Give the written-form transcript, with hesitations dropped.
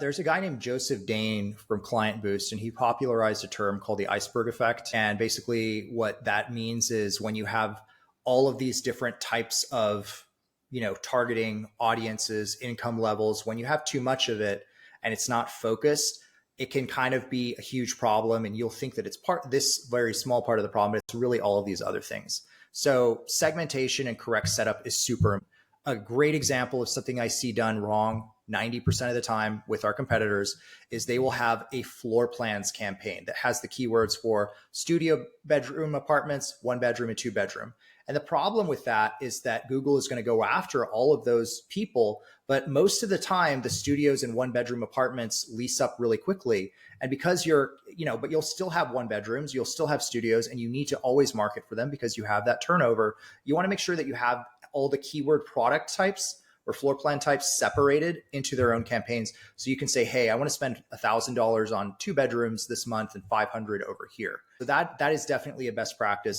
There's a guy named Joseph Dane from ClientBoost, and he popularized a term called the Iceberg Effect. And basically what that means is when you have all of these different types of, targeting audiences, income levels, when you have too much of it and it's not focused, it can kind of be a huge problem. And you'll think that it's this very small part of the problem, but it's really all of these other things. So segmentation and correct setup is super. A great example of something I see done wrong 90% of the time with our competitors is they will have a floor plans campaign that has the keywords for studio, bedroom, apartments, 1 bedroom and 2 bedroom. And the problem with that is that Google is going to go after all of those people, but most of the time the studios and 1 bedroom apartments lease up really quickly. And because but you'll still have 1 bedrooms, you'll still have studios, and you need to always market for them because you have that turnover. You want to make sure that you have all the keyword product types or floor plan types separated into their own campaigns. So you can say, hey, I want to spend $1,000 on 2 bedrooms this month and 500 over here. So that is definitely a best practice.